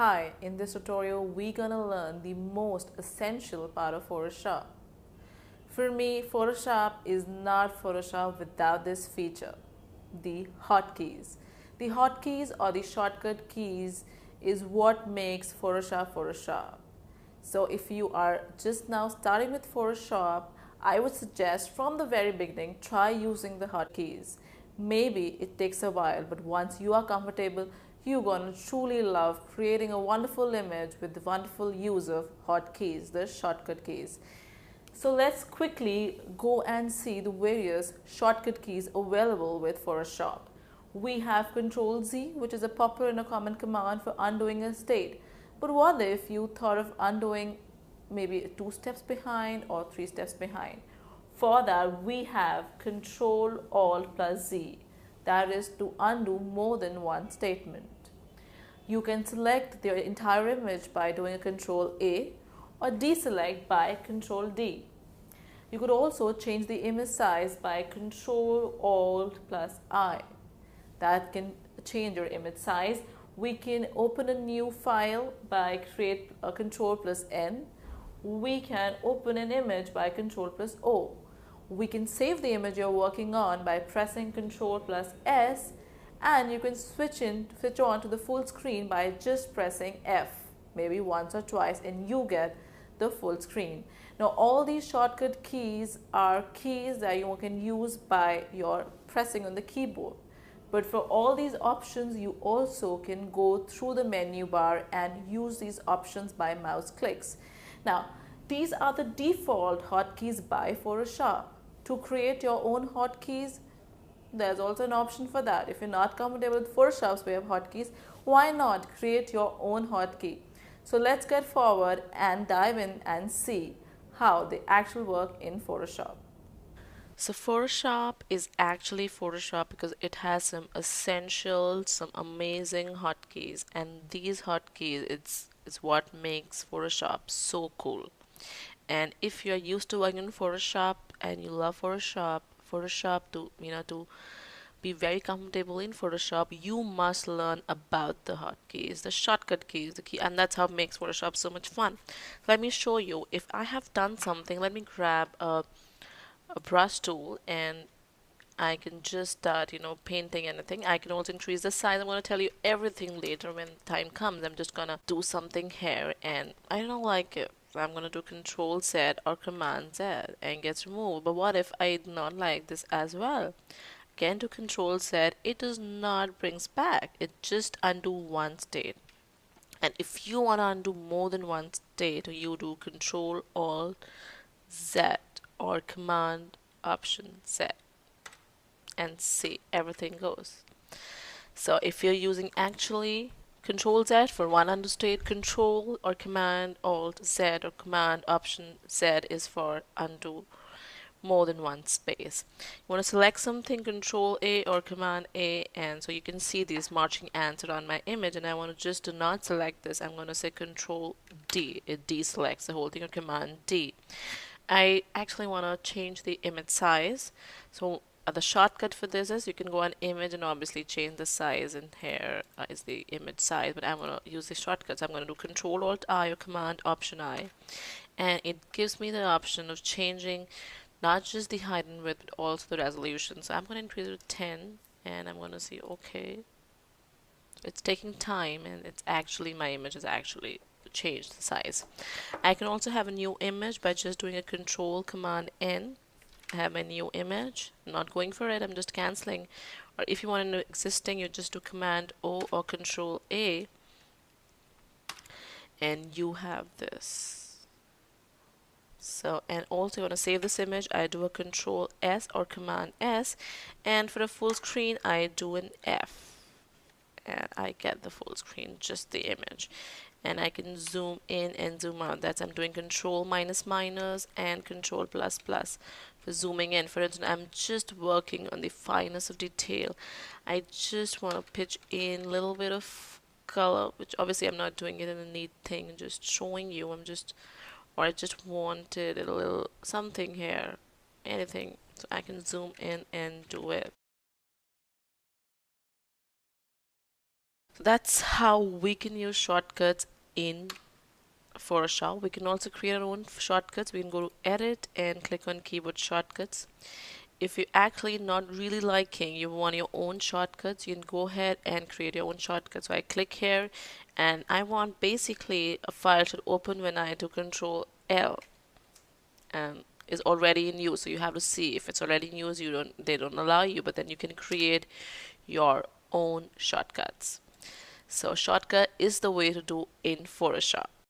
Hi, in this tutorial we're gonna learn the most essential part of Photoshop. For me, Photoshop is not Photoshop without this feature, the hotkeys. The hotkeys or the shortcut keys is what makes Photoshop Photoshop. So if you are just now starting with Photoshop, I would suggest from the very beginning, try using the hotkeys. Maybe it takes a while, but once you are comfortable, you're going to truly love creating a wonderful image with the wonderful use of hotkeys, the shortcut keys. So let's quickly go and see the various shortcut keys available with Photoshop. We have Control Z, which is a popular and a common command for undoing a state. But what if you thought of undoing maybe 2 steps behind or 3 steps behind? For that, we have Control Alt plus Z, that is to undo more than one statement. You can select the entire image by doing a Control A or deselect by Control D. You could also change the image size by Control Alt plus I. That can change your image size. We can open a new file by create a Control plus N. We can open an image by Control plus O. We can save the image you're working on by pressing Control plus S, and you can switch on to the full screen by just pressing F, maybe once or twice, and you get the full screen. Now all these shortcut keys are keys that you can use by your pressing on the keyboard. But for all these options, you also can go through the menu bar and use these options by mouse clicks. Now, these are the default hotkeys by Photoshop. To create your own hotkeys, there's also an option for that. If you're not comfortable with Photoshop's way of hotkeys, why not create your own hotkey? So let's get forward and dive in and see how they actually work in Photoshop. So Photoshop is actually Photoshop because it has some essential, some amazing hotkeys, and these hotkeys it's what makes Photoshop so cool. And if you're used to working in Photoshop and you love Photoshop to be very comfortable in Photoshop, you must learn about the hotkeys, the shortcut keys, the key, and that's how it makes Photoshop so much fun. Let me show you. If I have done something, let me grab a brush tool and I can just start, painting anything. I can also increase the size. I'm going to tell you everything later when time comes. I'm just going to do something here and I don't like it. I'm going to do Control Z or Command Z and it gets removed. But what if I do not like this as well? Again to Control Z, it does not brings back. It just undo one state. And if you want to undo more than one state, you do Control Alt Z or Command Option Z and see everything goes. So if you're using actually Control Z for one undo state, Control or Command Alt Z or Command Option Z is for undo more than one space. You want to select something, Control A or Command A, and so you can see these marching ants around my image, and I want to just do not select this. I'm going to say Control D. It deselects the whole thing, or Command D. I actually want to change the image size. So the shortcut for this is you can go on image and obviously change the size, and here is the image size, but I'm going to use the shortcuts. I'm going to do Control Alt I or Command Option I, and it gives me the option of changing not just the height and width but also the resolution. So I'm going to increase it to 10 and I'm going to see okay. It's taking time and it's actually my image is actually changed the size. I can also have a new image by just doing a Control Command N. I have a new image. I'm not going for it, I'm just cancelling. Or if you want an existing, you just do Command O or Control A and you have this. So, and also you want to save this image, I do a Control S or Command S, and for the full screen I do an F and I get the full screen, just the image. And I can zoom in and zoom out. That's I'm doing Control minus minus and Control plus plus for zooming in. For instance, I'm just working on the fineness of detail. I just want to pitch in a little bit of color, which obviously I'm not doing it in a neat thing, just showing you. Or I just wanted a little something here, anything, so I can zoom in and do it. That's how we can use shortcuts in Photoshop. We can also create our own shortcuts. We can go to edit and click on keyboard shortcuts. If you're actually not really liking, you want your own shortcuts, you can go ahead and create your own shortcuts. So I click here and I want basically a file to open when I do Control L and is already in use. So you have to see if it's already in use, they don't allow you, but then you can create your own shortcuts. So shortcut is the way to do in Photoshop.